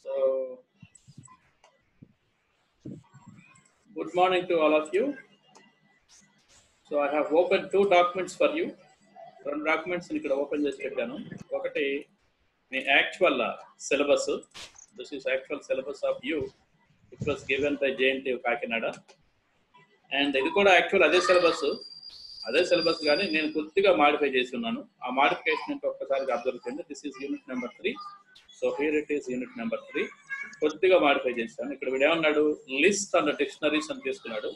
So, good morning to all of you. So, I have opened two documents for you. రెండు documents ఇక్కడ open చేసి పెట్టాను. ఒకటి మీ actual syllabus. This is actual syllabus of you which was given by JNTU Kakinada. And ఇది కూడా actual అదే syllabus కానీ నేను కొద్దిగా మాడిఫై చేసి ఉన్నాను. ఆ మాడిఫికేషన్ ఏంటో ఒక్కసారి అబ్జర్వ్ చేయండి. This is unit number 3. So here it is unit number 3. కొద్దిగా మాడిఫై చేశాను. ఇక్కడ వీడు ఏమన్నాడు, లిస్ట్ అండ్ డిక్షనరీస్ అని తీసుకున్నాడు.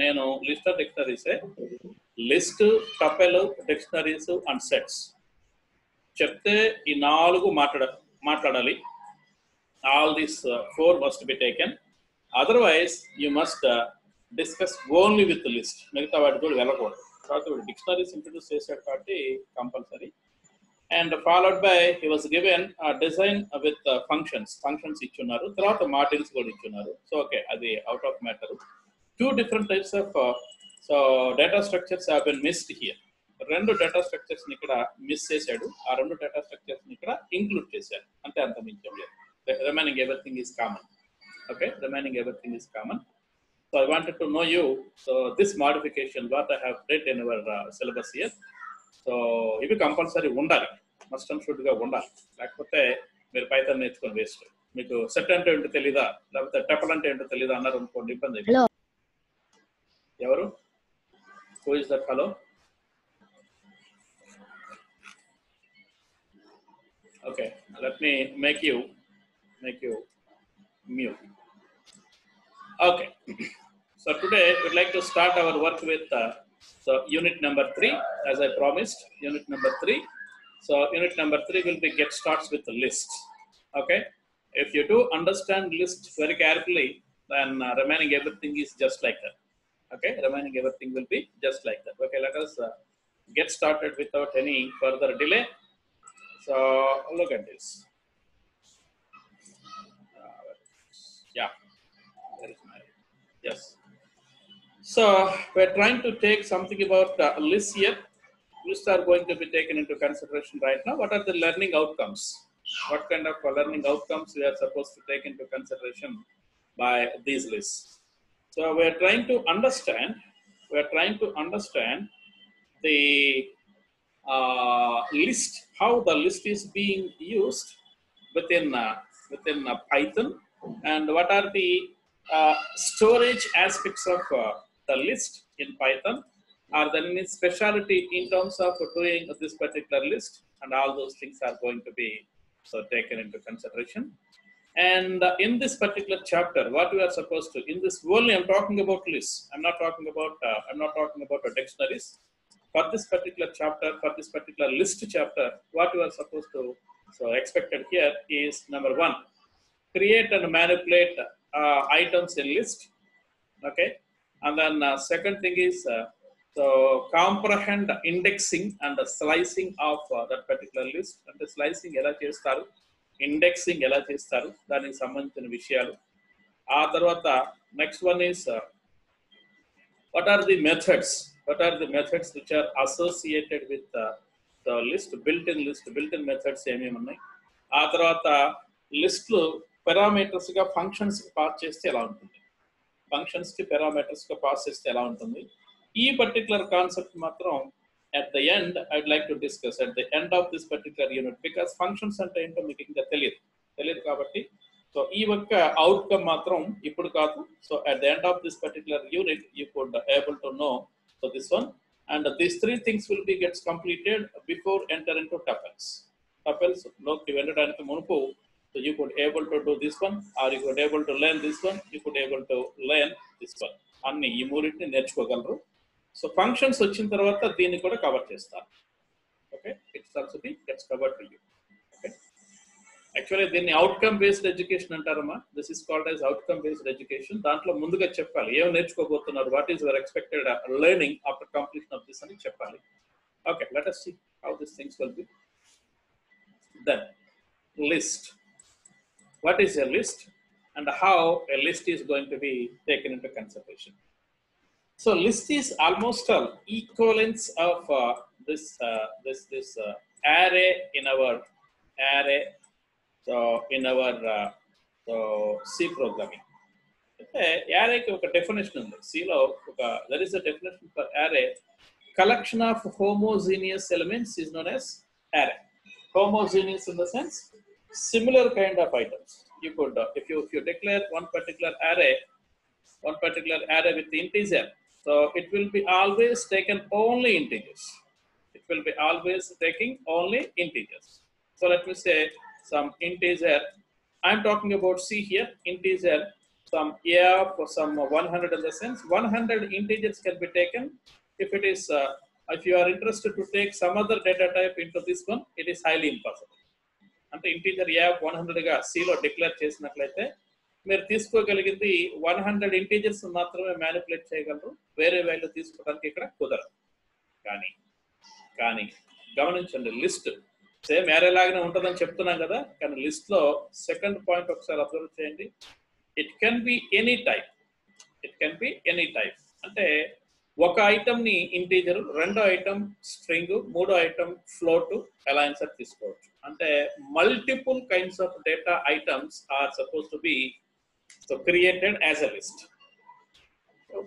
నేను లిస్ట్ ఆఫ్ డిక్షనరీసే, list, tuple, dictionaries and sets చెప్తే ఈ 4 మాట్లాడాలి. All these 4 must be taken. Otherwise you must discuss only with list. మిగతా వాటి కూడా వెళ్ళకూడదు. తర్వాత డిక్షనరీస్ ఇంట్రడ్యూస్ చేశాడు కాబట్టి compulsory. And followed by he was given design with functions ఇచ్చున్నారు. తర్వాత మాడ్యూల్స్ కూడా ఇచ్చున్నారు. సో ఓకే, అది out of matter. 2 different types of data structures have been missed here. 2 data structures ని ఇక్కడ మిస్ చేశాడు. ఆ 2 data structures ని ఇక్కడ ఇంక్లూడ్ చేశాడు. అంతే, అంత మించం లేదు. Remaining everything is common. Okay, remaining everything is common. So I wanted to know you. So this modification what I have did in our syllabus here. So ఇవి compulsory ఉండాలి, must and should గా ఉండాలి. లేకపోతే మీరు Python నేర్చుకొని waste. మీకు set అంటే ఏంటో తెలీదా, లేకపోతే టెపల్ అంటే ఏంటో తెలీదా అన్నారు అనుకోండి, ఇబ్బంది. ఎవరు? Who is that fellow? Okay, let me make you mute. Okay, so today we'd like to start our work with so unit number 3, as I promised. Unit number 3. So unit number 3 will be starts with the list. Okay, if you do understand list very carefully, then remaining everything is just like that. Okay, remaining everything will be just like that. Okay, let us get started without any further delay. So look at this. Yeah, there is my, yes. So we're trying to take something about lists here. Lists are going to be taken into consideration right now. What are the learning outcomes? What kind of learning outcomes we are supposed to take into consideration by these lists? So we are trying to understand the list, how the list is being used within Python, and what are the storage aspects of the list in Python. Are there any speciality in terms of doing this particular list? And all those things are going to be taken into consideration. And in this particular chapter, what we are supposed to, in this only I'm talking about lists. I'm not talking about dictionaries. For this particular chapter, for this particular list chapter, what we are supposed to expected here is number 1, create and manipulate items in list. Okay, and then second thing is so comprehend indexing and the slicing of that particular list. And the slicing ela chestaru, indexing ఎలా చేస్తారు, దానికి సంబంధించిన విషయాలు. ఆ తర్వాత next one is what are the methods which are associated with the list, built-in methods ఏమేమి ఉన్నాయి. ఆ తర్వాత లిస్ట్లు పారామీటర్స్ గా ఫంక్షన్స్ కి పాస్ చేస్తే ఎలా ఉంటుంది, ఫంక్షన్స్ కి పారామీటర్స్ గా పాస్ చేస్తే ఎలా ఉంటుంది. ఈ పర్టికులర్ కాన్సెప్ట్ మాత్రం at the end I'd like to discuss at the end of this particular unit, because functions అంటే ఏంటో మీకు ఇంకా తెలియదు కాబట్టి సో ఈ ఒక్క అవుట్కమ్ మాత్రం ఇప్పుడు కాదు. So at the end of this particular unit you could able to know so this one, and these 3 things will be gets completed before enter into tuples లోకి వెళ్ళడానికి మునుపు. So you could able to do this one, or you could able to learn this one, you could able to learn this one. అన్ని ఈ మూడింటిని నేర్చుకోగలరు. So functions వచ్చిన తర్వాత దీన్ని కూడా కవర్ చేస్తారు. Okay, it's also be gets covered to you. Okay, actually దీన్ని outcome based education అంటారమ్మా. This is called as outcome based education. దాంట్లో ముందుగా చెప్పాలి ఏం నేర్చుకోబోతున్నారు, what is your expected learning after completion of this అని చెప్పాలి. Okay, let us see how these things will be. Then list. What is a list and how a list is going to be taken into consideration? So list is almost all equivalence of this array in our array. So in our so C programming అంటే యారేకి ఒక definition ఉంది. సిలో ఒక there is a definition for array. Collection of homogeneous elements is known as array. Homogeneous in the sense similar kind of items. You could if you declare one particular array with integer, so it will be always taken only integers. It will be always taking only integers. So let me say some integer. I'm talking about C here, integer, some A for some 100 in the sense 100 integers can be taken. If it is if you are interested to take some other data type into this one, it is highly impossible. అంటే integer app 100గా సిలో declare చేసినట్లయితే మీరు తీసుకోగలిగింది 100 integers మాత్రమే manipulate చేయగలరు. వేరే value తీసుకోవడానికి ఇక్కడ కుదరదు. కానీ గమనించండి, లిస్ట్ సేమ్ యారే లాగానే ఉంటుందని చెప్తున్నాం కదా, కానీ లిస్ట్ లో సెకండ్ పాయింట్ ఒకసారి అబ్జర్వ్ చేయండి. It can be any type. అంటే ఒక ఐటమ్ ని ఇంటీజర్, రెండో ఐటమ్ స్ట్రింగ్, మూడో ఐటమ్ ఫ్లోట్ ఎలా ఇన్సర్ట్ తీసుకోవచ్చు. అంటే multiple kinds of data items are suppose to be created as a list.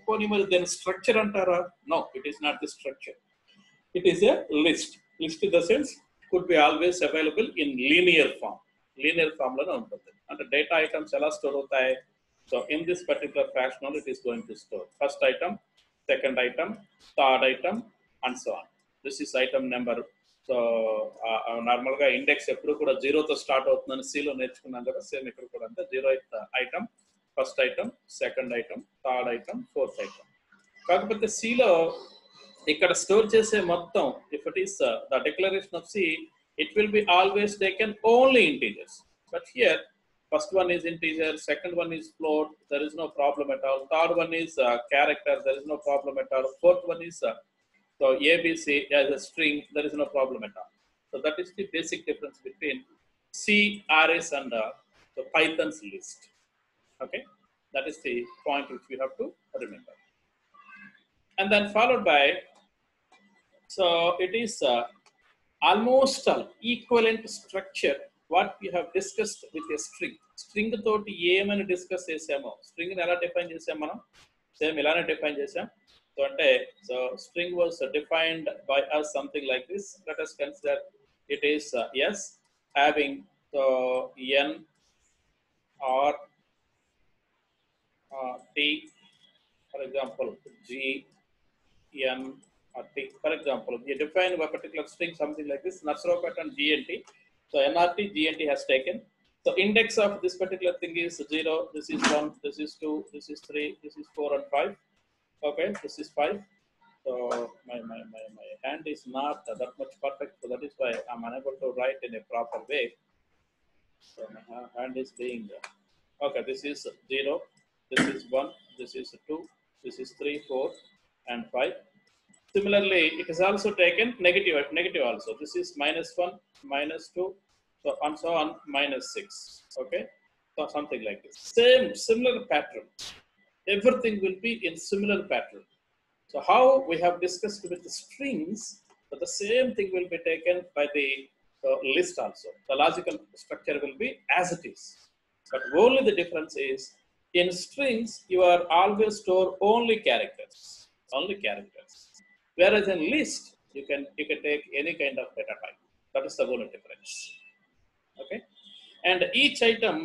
పోనీ మరి దాని స్ట్రక్చర్ అంటారా? No, it is not the structure. It is a list. List in the sense could be always available in linear form లోనే ఉంటుంది. అంటే data items ఎలా store అవుతాయి? So in this particular fashion it is going to store first item, second item, third item, and so on. This is item number. So normal ga index eppudu kuda 0 తో start అవుతుందని C లో నేర్చుకున్నాం కదా, same ఇక్కడ కూడా అంతే. 0th item, first item, second item, third item, fourth item. కాకపోతే C లో ఇక్కడ స్టోర్ చేసే మొత్తం, if it is the declaration of C, it will be always taken only integers. But here first one is integer, second one is float, there is no problem at all. Third one is character, there is no problem at all. Fourth one is so ABC as a string, there is no problem at all. So that is the basic difference between C arrays and the Python's list. Okay, that is the point which we have to remember. And then followed by, so it is almost equivalent structure what we have discussed with a string. String తోటి ఏమని discuss చేసామో, string ని ఎలా define చేసాం మనం, same ఇలానే define చేసాం. So అంటే so string was defined by us something like this. Let us consider it is s having so n or t, for example g n or t. For example, we define a particular string something like this, Nursery pattern gnt. So nrt gnt has taken. So index of this particular thing is 0, this is 1, this is 2, this is 3, this is 4 and 5. Okay, this is 5. So my hand is not that much perfect, so that is why I'm unable to write in a proper way. So my hand is being okay, this is 0, this is 1, this is 2, this is 3, 4 and 5. Similarly, it is also taken negative also. This is -1, -2, so and so on, -6. Okay, so something like this. Similar pattern. Everything will be in similar pattern. So how we have discussed with the strings, but the same thing will be taken by the list also. The logical structure will be as it is. But only the difference is in strings you are always store only characters. Whereas in list you can take any kind of data type. That is the only difference. Okay, and each item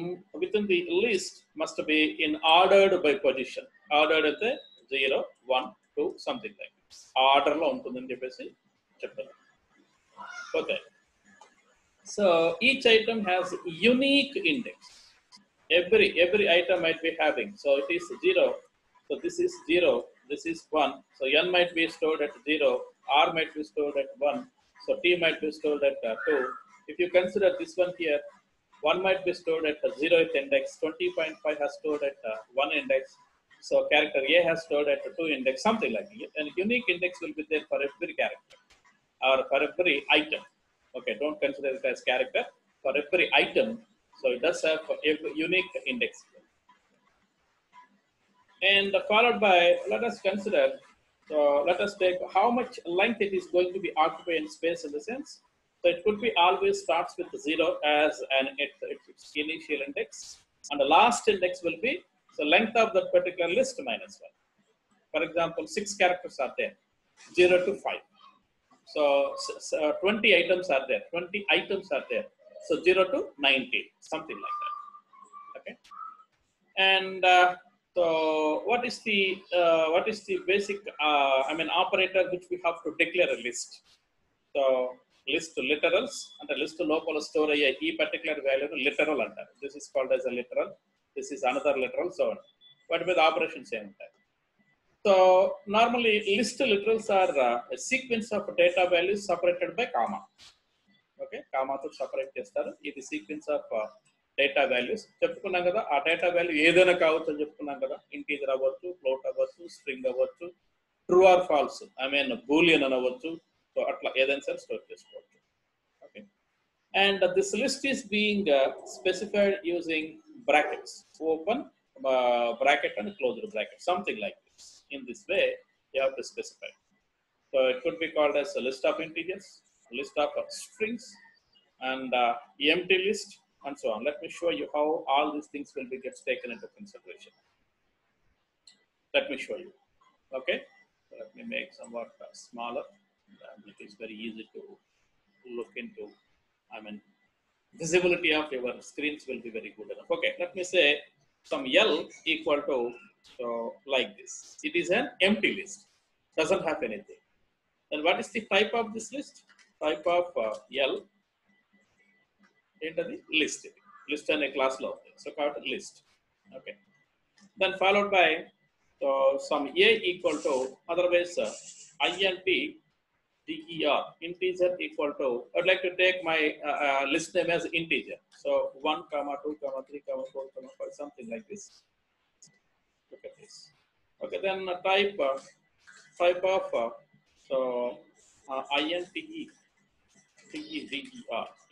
within the list must be in ordered by position. Ordered at the 0, 1, 2, something like this. Order lo untundani cheppesi cheptaru. Okay, so each item has unique index. Every item might be having, so it is 0, so this is 0, this is 1, so n might be stored at 0, r might be stored at 1, so t might be stored at 2. If you consider this one here, 1 might be stored at 0th index, 20.5 has stored at 1 index, so character A has stored at 2 index, something like that. And unique index will be there for every character or for every item. Okay, don't consider it as character. For every item, so it does have a unique index. And followed by, let us consider, so let us take how much length it is going to be occupying space in the sense. So it could be always starts with 0 as its initial index. and the last index will be the length of that particular list minus 1. For example, 6 characters are there, 0 to 5. So 20 items are there, 20 items are there. So 0 to 90, something like that. Okay. And so what is the basic operator which we have to declare a list? So list literals and a list local store a particular value literal under. This is called as a literal. This is another literal, so on. But with operation same time. So normally list literals are a sequence of data values separated by comma. Okay, comma to separate చేస్తారు. ఇది sequence of data values. చెప్పుకున్నాం కదా, ఆ data value ఏదైనా కావచ్చు అని చెప్పుకున్నాం కదా, ఇంటీజర్ అవ్వచ్చు, ఫ్లోట్ అవ్వచ్చు, స్ట్రింగ్ అవ్వచ్చు, ట్రూ ఆర్ ఫాల్స్ బూలియన్ అనవచ్చు. సో అట్లా ఏదైనా సరే స్టోర్ చేసుకోవచ్చు. Okay, and this list is being specified using brackets, open bracket and closed bracket, something like this. In this way you have to specify. So it could be called as a list of integers, a list of strings, and empty list, and so on. Let me show you how all these things will be gets taken into consideration. Let me show you. Okay, so let me make somewhat smaller. It is very easy to look into. Visibility of your screens will be very good enough. Okay, let me say some L equal to, so like this. It is an empty list, doesn't have anything. Then what is the type of this list? Type of L into the list. List and a class law. So called list. Okay. Then followed by some A equal to, otherwise int der integer equal to, I'd like to take my list name as integer. So 1, 2, 3, 4, 5, something like this. Look at this. Okay, then type of int der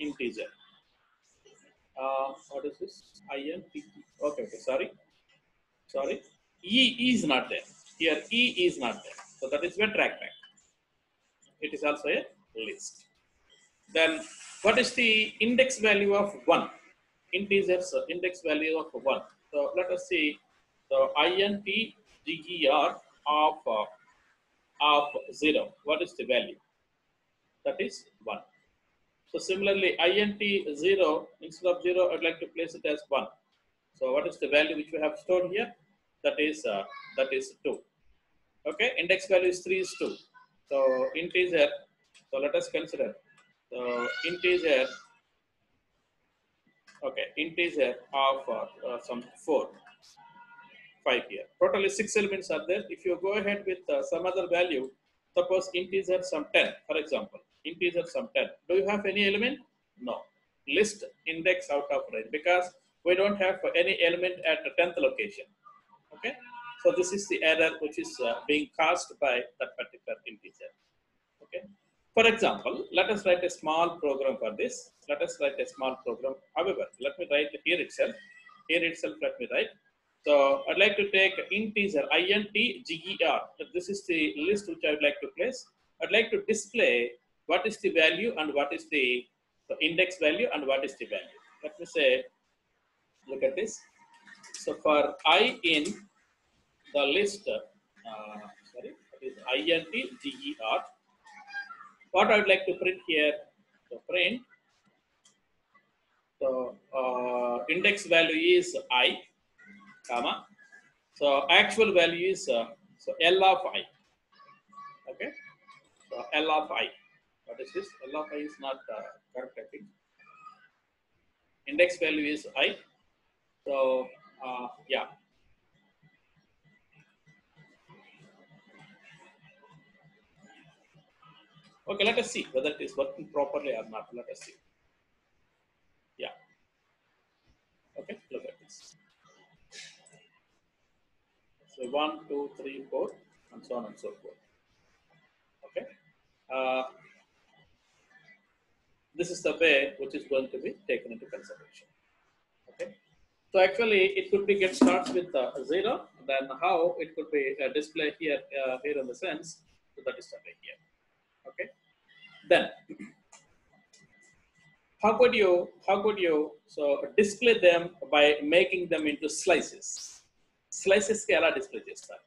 integer. What is this? int. Okay, sorry. E is not there. Here E is not there. So that is where track back. It is also a list. Then what is the index value of 1? Integers index value of 1. So let us see. So int der of 0. What is the value? That is 1. So similarly, int 0, instead of 0, I'd like to place it as 1. So what is the value which we have stored here? That is 2. Okay, index value is 3 is 2. So integer, so let us consider. So integer, okay, integer of some 4, 5 here. Totally 6 elements are there. If you go ahead with some other value, suppose integer some 10, for example, integer some 10. Do you have any element? No. List index out of range, because we don't have any element at the 10th location. Okay. So this is the error which is being caused by that particular integer. Okay. For example, let us write a small program for this. Let us write a small program. However, let me write here itself. Here itself, let me write. So I'd like to take integer int ger. This is the list which I would like to place. I'd like to display what is the value and what is the index value and what is the value. Let me say, look at this. So for I in the list, that is int ger. What I would like to print here, so print, so index value is I, comma, so actual value is so L of I. Okay, so L of I. What is this? L of I is not correct, I think. Index value is I. So yeah. Okay, let us see whether it is working properly or not. Let us see. Yeah. Okay, look at this. So 1, 2, 3, 4, and so on and so forth. Okay. This is the way which is going to be taken into consideration. Okay. So actually, it could be get starts with 0. Then how it could be displayed here here in the sense. So that is the way here. Okay. Then how could you so display them by making them into slices? Slices కి ఎలా display చేస్తారు?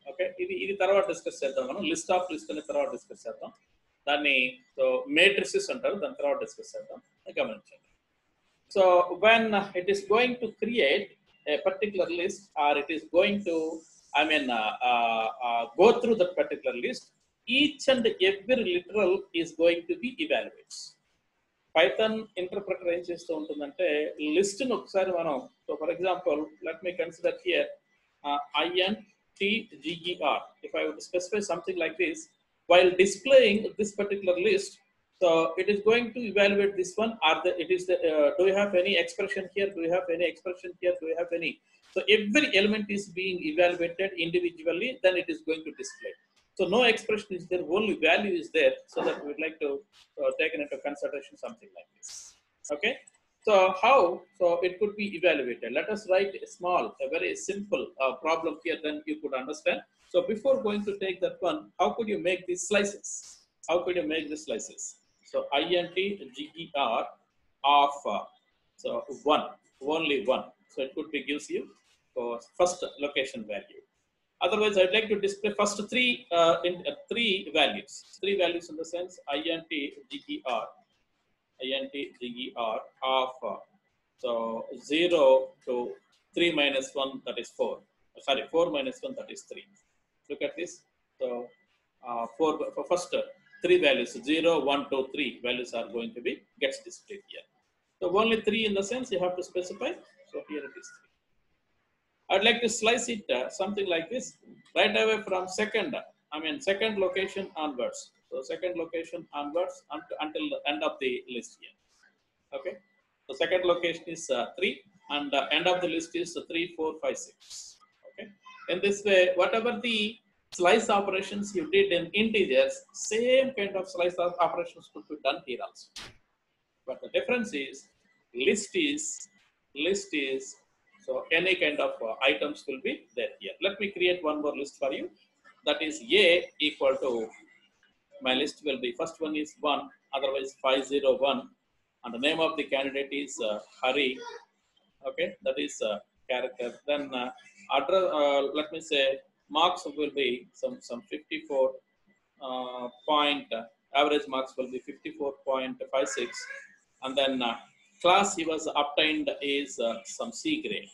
Okay, ఇది తర్వాత discuss చేద్దాం. మనం list of list అనే తర్వాత discuss చేద్దాం. దాన్ని సో మేట్రిసెస్ అంటారు, దాని తర్వాత డిస్కస్ చేద్దాం. గమనించండి. So when it is going to create a particular list, or it is going to go through that particular list, each and every literal is going to be evaluated. Python interpreter ఏం చేస్తూ ఉంటుందంటే list ను ఒకసారి మనం, so for example let me consider here intger. If I would specify something like this while displaying this particular list, so it is going to evaluate this one. Do you have any expression here? Do you have any expression here? Do you have any? So every element is being evaluated individually, then it is going to display. So no expression is there, only value is there, so that we would like to take into consideration something like this. Okay. So how? So it could be evaluated. Let us write a very simple problem here, then you could understand. So before going to take that one, how could you make these slices? How could you make the slices? So intger of so 1, only 1. So it could be gives you first location value. Otherwise, I'd like to display first three values. Three values in the sense intger of so 0 to 3 minus 1, that is 4. Sorry, 4 minus 1, that is 3. Look at this. So for first three values, 0, 1, 2, 3 values are going to be gets displayed here. So only 3 in the sense you have to specify. So here it is 3. I'd like to slice it something like this right away from second location onwards. So second location onwards until the end of the list here. Okay. So second location is 3 and the end of the list is 3, 4, 5, 6. Okay. In this way, whatever the slice operations you did in integers, same kind of slice operations could be done here also. But the difference is list is so any kind of items will be there here. Let me create one more list for you. That is A equal to, my list will be, first one is 1, otherwise 501, and the name of the candidate is Hari. Okay, that is character. Then address, let me say marks will be some 54 point, average marks will be 54.56, and then class he was obtained is some C grade.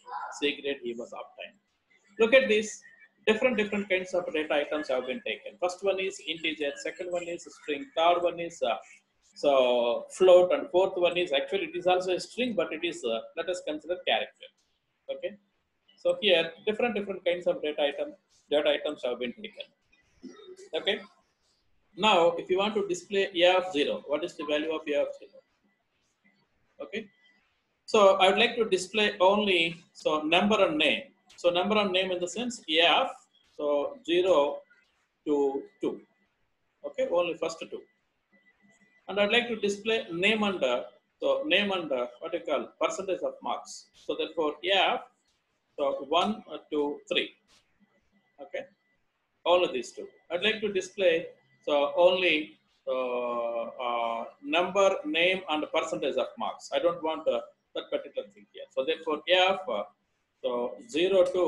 He was obtained. Look at this. Different kinds of data items have been taken. First one is integer, second one is string, third one is so float, and fourth one is, actually it is also a string, but it is let us consider character. Okay. So here different kinds of data items have been taken. Okay. Now if you want to display a of 0, what is the value of a of 0? Okay. So I would like to display only so number and name. So number and name in the sense f, so 0 to 2. Okay, only first 2. And I'd like to display name and what you call percentage of marks. So therefore f, so 1 to 3. Okay, all of these two. I'd like to display so only number, name, and percentage of marks. I don't want that particular thing here. So therefore f, so 0 to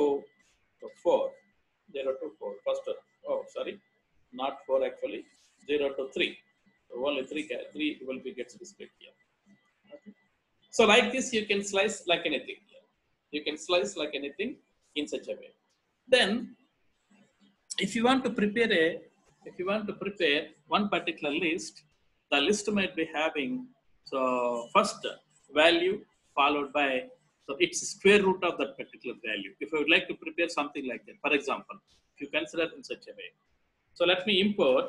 4, 0 to 4. First, oh sorry, not 4 actually, 0 to 3. So only 3 will be gets displayed here. Okay. So like this, you can slice like anything here. You can slice like anything in such a way. Then, if you want to prepare one particular list, the list might be having so first value followed by so it's square root of that particular value. If I would like to prepare something like that, for example, if you consider in such a way, so let me import.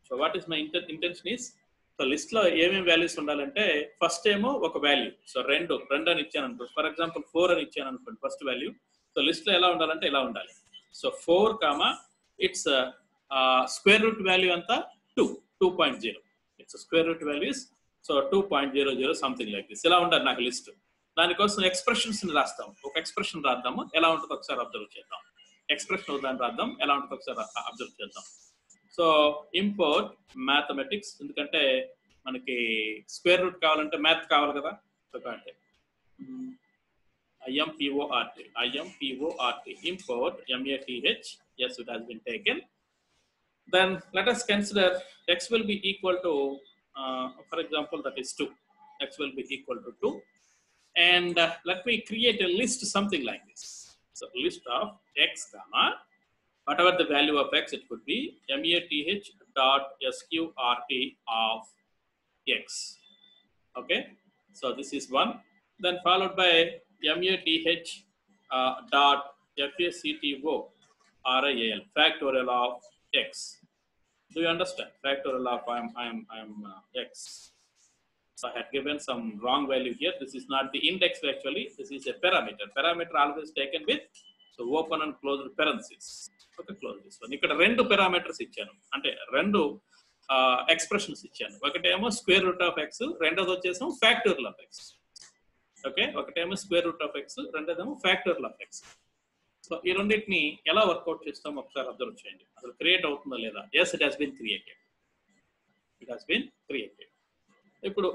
So what is my intention is, so list lo ఏమేం values ఉండాలంటే first ఏమో ఒక value, so రెండు అని ఇచ్చాను అనుకో, for example 4 అని ఇచ్చాను అనుకోండి ఫస్ట్ వాల్యూ. సో లిస్ట్ లో ఎలా ఉండాలంటే ఇలా ఉండాలి. So 4 comma it's square root value అంతా 2.0. It's square root values so 2.00 something like this. ఇలా ఉండాలి నాకు లిస్ట్. దానికోసం ఎక్స్ప్రెషన్స్ ని రాస్తాం. ఒక ఎక్స్ప్రెషన్ రాద్దాము, ఎలా ఉంటుందో ఒకసారి అబ్జర్వ్ చేద్దాం. ఎక్స్ప్రెషన్ దాన్ని రాద్దాం, ఎలా ఉంటుందో ఒకసారి అబ్జర్వ్ చేద్దాం. సో ఇంపోర్ట్ మ్యాథమెటిక్స్, ఎందుకంటే మనకి స్క్వేర్ రూట్ కావాలంటే మ్యాథ్ కావాలి కదా. అంటే IMPORT import MATH. Yes, it has been taken. Then let us consider x will be equal to for example that is 2. X will be equal to 2, and let me create a list something like this. So list of x comma whatever the value of x, it could be MATH dot SQRT of x. Okay, so this is one. Then followed by MATH dot FACTO RIAL, factorial of x. Do you understand? Factorial of I am x. So I had given some wrong value here. This is not the index actually. This is a parameter. Parameter always taken with so open and closed parentheses. Okay, close this one. ఇక్కడ రెండు parameters ఇచ్చాను, అంటే రెండు expressions ఇచ్చాను. ఒకటేమో square root of X, రెండోది వచ్చేసి factorial of X. Okay, ఒకటేమో స్క్వేర్ రూట్ ఆఫ్ ఎక్స్, రెండోదేమో ఫ్యాక్టోరియల్ ఆఫ్ ఎక్స్. సో ఈ రెండింటిని ఎలా వర్కౌట్ చేస్తాం ఒకసారి అబ్జర్వ్ చేయండి. అసలు క్రియేట్ అవుతుందా లేదా? Yes, it has been created. It has been created. ఇప్పుడు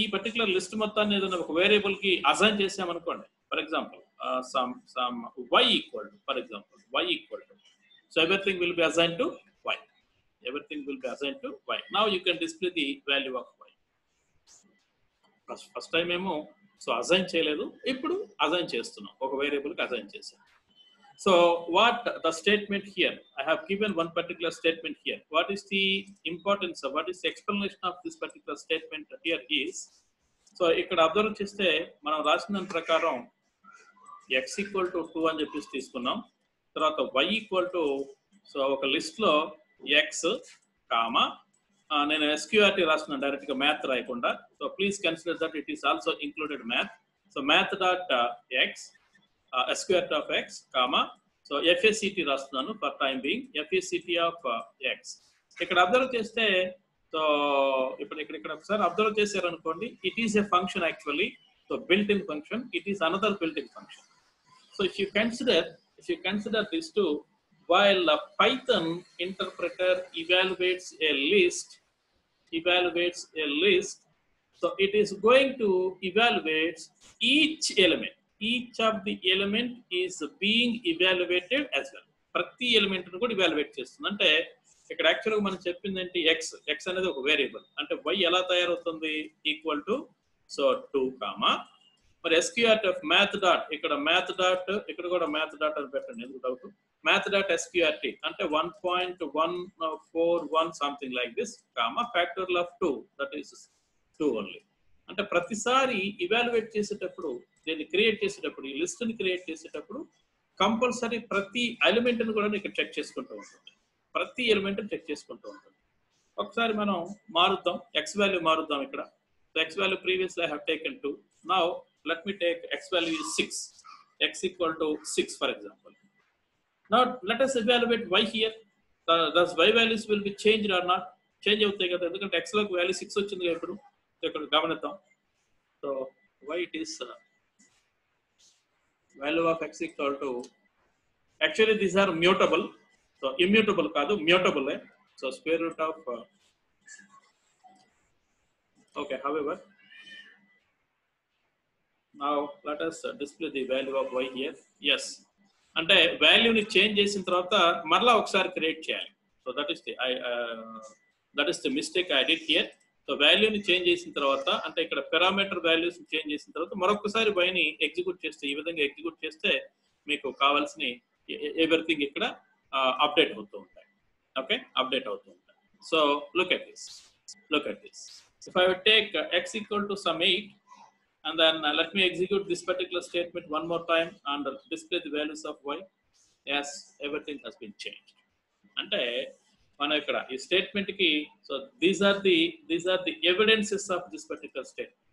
ఈ పర్టికులర్ లిస్ట్ మొత్తాన్ని ఏదైనా ఒక వేరియబుల్ కి అసైన్ చేసామనుకోండి. For example some y equal to, for example y equal to, so everything will be assigned to y. Everything will be assigned to y. Now you can display the value of y. First time ఏమో so assign చేయలేదు, ఇప్పుడు assign చేస్తున్నాం, ఒక variable కి assign చేసాం. So what the statement here, I have given one particular statement here. What is the importance of, what is the explanation of this particular statement here is, so ఇక్కడ observe చేస్తే మనం రాసిన దాని ప్రకారం x equal to 2 అని చెప్పేసి తీసుకున్నాం. తర్వాత y ఈక్వల్ టు, సో ఒక లిస్ట్ లో x కామా నేను SQRT రాస్తున్నాను డైరెక్ట్ గా మ్యాథ్ రాయకుండా. So please consider that it is also included math. So math dot x SQRT of x comma, so FACT రాస్తున్నాను for time being, FACT of x. ఇక్కడ observe చేస్తే, so ఇక్కడ ఒకసారి observe చేశారనుకోండి, it is a function actually. So built in function, it is another built in function. So if you consider these two, while a Python interpreter evaluates a list, so it is going to evaluate each element. Each of the element is being evaluated as well. ప్రతి element ను కూడా evaluate చేస్తుంది. అంటే ఇక్కడ యాక్చువల్గా మనం చెప్పింది ఏంటి, x అనేది ఒక వేరియబుల్. అంటే y ఎలా తయారవుతుంది, ఈక్వల్ టు సో 2 కామా, మరి SQRT ఆఫ్ మ్యాథ్ డాట్, ఇక్కడ మ్యాథ్ డాట్, ఇక్కడ కూడా మ్యాథ్ డాట్ అని పెట్టండి, ఎందుకు డౌట్. మ్యాథ్ డాట్ SQRT అంటే 1.141 something like this comma, factorial of 2 that is 2 only. అంటే ప్రతిసారి ఇవాల్యుయేట్ చేసేటప్పుడు, దీన్ని క్రియేట్ చేసేటప్పుడు, ఈ లిస్ట్ ని క్రియేట్ చేసేటప్పుడు కంపల్సరీ ప్రతి ఎలిమెంట్ ని కూడా ఇక్కడ చెక్ చేసుకుంటూ ఉంటుంది. ప్రతి ఎలిమెంట్ చెక్ చేసుకుంటూ ఉంటుంది. ఒకసారి మనం మారుద్దాం, x వాల్యూ మారుద్దాం ఇక్కడ. So x value previously I have taken 2. Now let me take x value is 6. X equal to 6 for example. Now let us evaluate y here. Does y values will be changed or not? Change అవుతాయి కదా, ఎందుకంటే x లోకి value 6 వచ్చింది కదా ఇప్పుడు. ఇక్కడ గమనిద్దాం. So y it is value of x equal to, actually these are mutable. So immutable కాదు, mutable. So square root of okay, however now let us display the value of y here. Yes, అంటే వాల్యూని change చేసిన తర్వాత మరలా ఒకసారి create చేయాలి. So that is the mistake I did here. So వాల్యూని change చేసిన తర్వాత, అంటే ఇక్కడ పారామీటర్ వాల్యూస్ చేంజ్ చేసిన తర్వాత మరొకసారి y ని ఎగ్జిక్యూట్ చేస్తే, ఈ విధంగా ఎగ్జిక్యూట్ చేస్తే మీకు కావాల్సిన ఎవ్రీథింగ్ ఇక్కడ అప్డేట్ అవుతూ ఉంటాయి. ఓకే, అప్డేట్ అవుతూ ఉంటాయి. So look at this. If I would take x equal to some 8, and then let me execute this particular statement one more time and display the values of y. Yes, everything has been changed. అంటే మనం ఇక్కడ ఈ statement కి, so these are the evidences of this particular statement.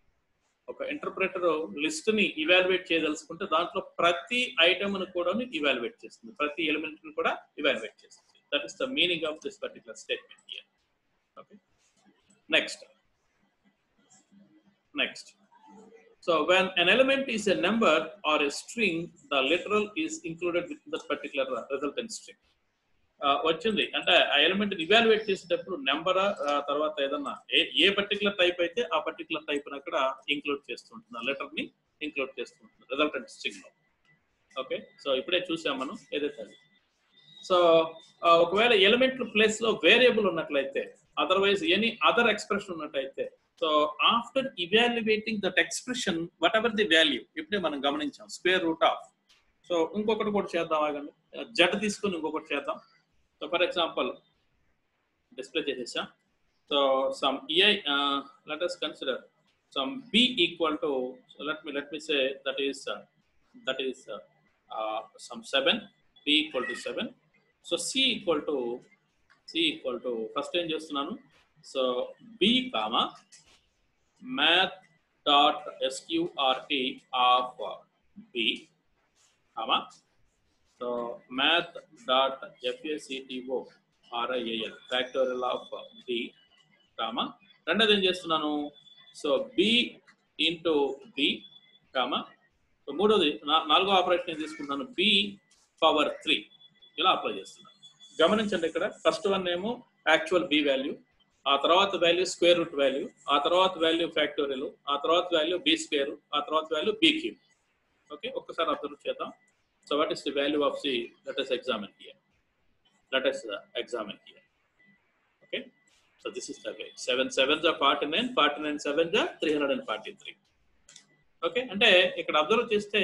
ఒక interpreter list ని evaluate చేయదలుచుకుంటే దాంట్లో ప్రతి ఐటమ్ ను కూడా ఇవాల్యుయేట్ చేస్తుంది, ప్రతి ఎలిమెంట్ ను కూడా ఇవాల్యుయేట్ చేస్తుంది. That is the meaning of this particular statement here. Okay, next. So when an element is a number or a string, the literal is included with that particular resultant string. వచ్చింది అంటే ఆ element evaluate చేసేటప్పుడు number తర్వాత ఏదన్నా ఏ particular type అయితే ఆ particular type అక్కడ include చేస్తూ ఉంటుంది, ఆ లెటర్ ని ఇంక్లూడ్ చేస్తూ ఉంటుంది రిజల్టెంట్ స్ట్రింగ్ లో. ఓకే, సో ఇప్పుడే చూసాం మనం ఏదైతే అది. సో ఒకవేళ ఎలిమెంట్ ప్లేస్ లో వేరియబుల్ ఉన్నట్లయితే, అదర్వైజ్ ఎనీ అదర్ ఎక్స్ప్రెషన్ ఉన్నట్టయితే, so after evaluating that expression what ever the value, ఇప్పుడే మనం గమనించాం స్క్వేర్ రూట్ ఆఫ్. సో ఇంకొకటి కూడా చేద్దాం, ఆగండి, జడ్ తీసుకొని ఇంకొకటి చేద్దాం. సో ఫర్ ఎగ్జాంపుల్ డిస్ప్లే చేసేసాం. So some ei let us consider some b equal to, so let me say that is some 7, b equal to 7. So c equal to first ఏం చేస్తున్నాను, so b comma math dot sqrt of b comma so math dot facto RIAL factorial of b comma రెండోది ఏం చేస్తున్నాను, so b into b comma, so మూడోది నాలుగో operation ఏం తీసుకుంటున్నాను, b power 3 ఇలా అప్లై చేస్తున్నాను. గమనించండి, ఇక్కడ ఫస్ట్ వన్ ఏమో యాక్చువల్ b వాల్యూ, ఆ తర్వాత వాల్యూ స్క్వేర్ రూట్ వాల్యూ, ఆ తర్వాత వాల్యూ ఫ్యాక్టోరియల్, ఆ తర్వాత వాల్యూ b స్క్వేర్, ఆ తర్వాత వాల్యూ b క్యూబ్. ఓకే, ఒక్కసారి అబ్జర్వ్ చేద్దాం. So what is the value of c? Let us examine here. Okay, so this is the way. 7 7s are 49, 49 7s are 343. Okay, అంటే ఇక్కడ observe చేస్తే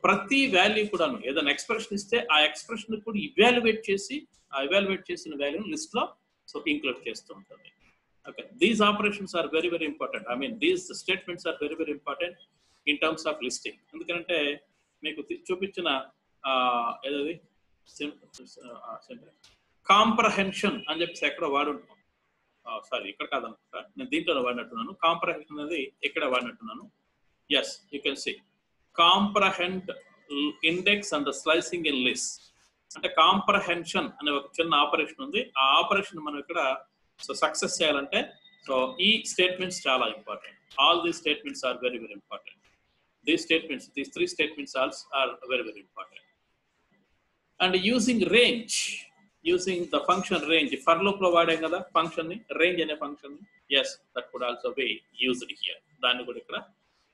ప్రతి value కూడాను ఏదైనా ఎక్స్ప్రెషన్ ఇస్తే ఆ ఎక్స్ప్రెషన్ కూడా ఇవాల్యుయేట్ చేసి ఆ ఇవాల్యుయేట్ చేసిన వాల్యూని లిస్ట్ లో సో ఇంక్లూడ్ చేస్తూ ఉంటుంది. Okay, these operations are very very important. I mean these statements are very very important in terms of listing. ఎందుకంటే మీకు చూపించిన ఏదది కాంప్రహెన్షన్ అని చెప్పేసి ఎక్కడ వాడుంటాం, సారీ ఇక్కడ కాదనుకుంటా, నేను దీంట్లో వాడినట్టున్నాను. కాంప్రహెన్షన్ అనేది ఇక్కడ వాడినట్టున్నాను. Yes, you can see comprehend index and slicing in list. అంటే కాంప్రహెన్షన్ అనే ఒక చిన్న ఆపరేషన్ ఉంది. ఆ ఆపరేషన్ మనం ఇక్కడ సో సక్సెస్ చేయాలంటే సో ఈ స్టేట్మెంట్స్ చాలా important. All these statements are very very important. These three statements also are very very important. And using range, using the function range, for loop lo vaadam kada function ni range ane function ni, yes, that could also be used here. Danni kuda ikkada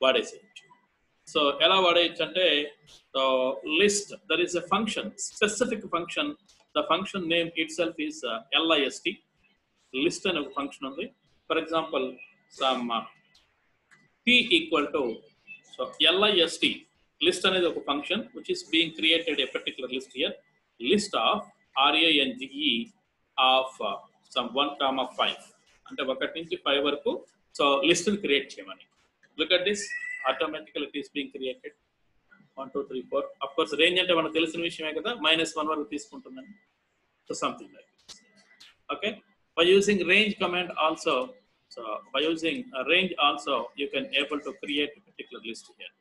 vaadeseychu. So ela vaadeychu ante, so list, there is a function, specific function, the function name itself is list. List ane oka function undi. For example, some p equal to, so list, list అనేది ఒక function which is being created a particular list here, list of range of some 1,5 అంటే 1 నుంచి 5 వరకు so list ని create చేయమని. Look at this, automatically it is being created 1 2 3 4. of course range అంటే మనకు తెలిసిన విషయమే కదా, -1 వరకు తీసుకుంటుందని. So something like this. Okay, by using range command also, so by using a range also you can able to create a particular list here.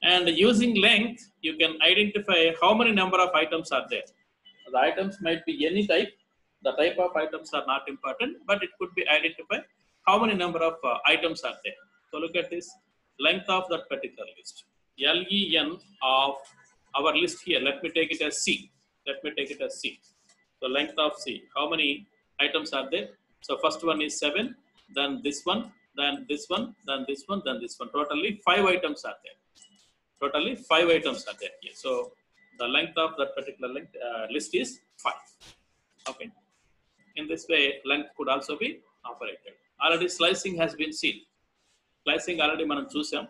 And using length you can identify how many number of items are there. The items might be any type, the type of items are not important, but it could be identify how many number of items are there. So look at this, length of that particular list, len of our list here, let me take it as c, so length of c, how many items are there. So first one is 7, then this one, then this one, then this one, then this one. Totally 5 items are there. Here. So the length of that particular list is 5. Okay. In this way, length could also be operated. Already slicing has been seen. Slicing already మనం చూసాం.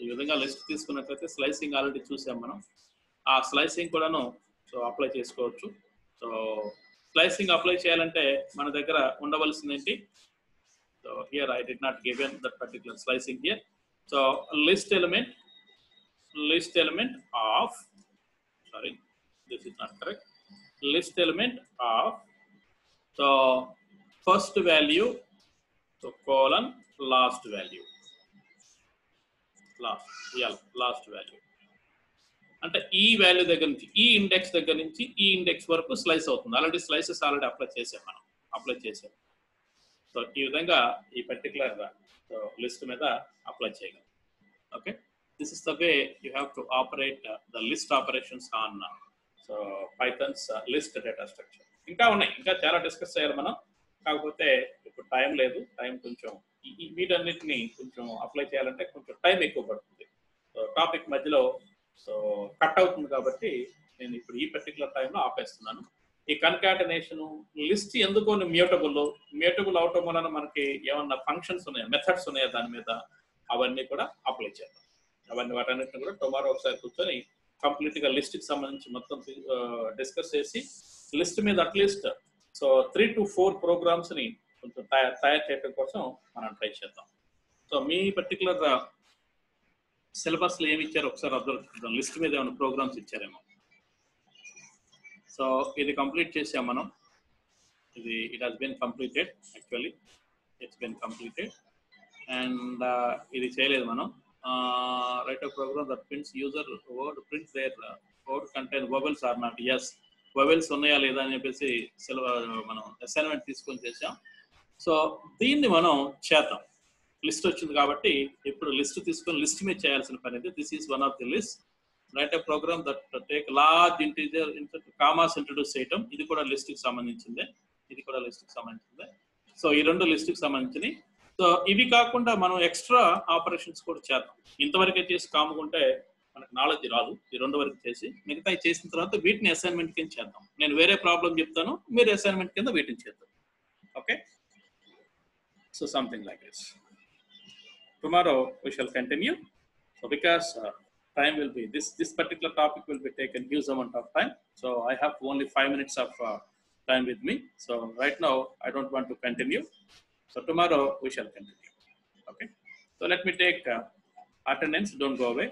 ఈ విధంగా list తీసుకున్నట్లయితే slicing already చూసాం మనం. ఆ slicing కూడాను so apply చేసుకోవచ్చు. సో స్లైసింగ్ అప్లై చేయాలంటే మన దగ్గర ఉండవలసింది ఏంటి? So here I did not give in that particular slicing here. So list element of, sorry, this is not correct. List element of, so first value, so colon last value, last value. అంటే ఈ value దగ్గర నుంచి ఈ index దగ్గర నుంచి ఈ index వరకు slice అవుతుంది. ఆల్రెడీ స్లైసెస్ ఆల్రెడీ అప్లై చేసాం. సో ఈ విధంగా ఈ పర్టికులర్ లిస్ట్ మీద అప్లై చేయగలం. Okay, this is the way you have to operate the list operations on so Pythons list data structure ఇంకా ఉన్నాయి, ఇంకా చాలా డిస్కస్ చేయాలి మనం. కాకపోతే ఇప్పుడు టైం లేదు, టైం కొంచెం వీటన్నిటిని కొంచెం అప్లై చేయాలంటే కొంచెం టైం ఎక్కువ పడుతుంది. సో టాపిక్ మధ్యలో సో కట్ అవుతుంది కాబట్టి నేను ఇప్పుడు ఈ పర్టికులర్ టైంలో ఆపేస్తున్నాను. ఈ కన్కాటనేషన్ లిస్ట్ ఎందుకు మ్యూటబుల్ అవటం వలన మనకి ఏమన్నా ఫంక్షన్స్ ఉన్నాయా, మెథడ్స్ ఉన్నాయా దాని మీద, అవన్నీ కూడా అప్లై చేద్దాం. వాటన్నిటిని కూడా టుమారో ఒకసారి కూర్చొని కంప్లీట్ గా లిస్ట్ కి సంబంధించి మొత్తం డిస్కస్ చేసి లిస్ట్ మీద అట్లీస్ట్ సో 3 to 4 ప్రోగ్రామ్స్ ని కొంచెం తయారు చేయడం కోసం మనం ట్రై చేద్దాం. సో మీ పర్టికులర్ సిలబస్ లో ఏమి ఇచ్చారో ఒకసారి అబ్జర్వ్ చేద్దాం. లిస్ట్ మీద ఏమైనా ప్రోగ్రామ్స్ ఇచ్చారేమో. సో ఇది కంప్లీట్ చేసాం మనం. ఇది it has been completed, actually it's been completed. And ఇది చేయలేదు మనం. Write a program that prints user word print their word contain vowels or not. Yes, vowels ఉన్నాయా లేదా అని చెప్పేసి మనం అసైన్మెంట్ తీసుకొని చేసాం. సో దీన్ని మనం చేద్దాం. లిస్ట్ వచ్చింది కాబట్టి ఇప్పుడు లిస్ట్ తీసుకొని లిస్ట్ మీద చేయాల్సిన పని అయితే this is one of the list. Write a program that take large integer commas introduce చేయటం, ఇది కూడా లిస్ట్ కి సంబంధించిందే, ఇది కూడా లిస్ట్ కి సంబంధించిందే. సో ఈ రెండు లిస్ట్ కి సంబంధించినవి. సో ఇవి కాకుండా మనం ఎక్స్ట్రా ఆపరేషన్స్ కూడా చేద్దాం. ఇంతవరకే చేసి కాముకుంటే మనకు నాలెడ్జ్ రాదు. ఈ రెండు వరకు చేసి మిగతా చేసిన తర్వాత వీటిని అసైన్మెంట్ కింద చేద్దాం. నేను వేరే ప్రాబ్లం చెప్తాను, మీరు అసైన్మెంట్ కింద వీటిని చేద్దాం. Okay, so something like this. Tomorrow we shall continue. So because time will be this particular topic will be taken huge amount of time. So I have only 5 minutes of time with me. So right now I don't want to continue. So tomorrow we shall continue. Okay. So let me take attendance. Don't go away.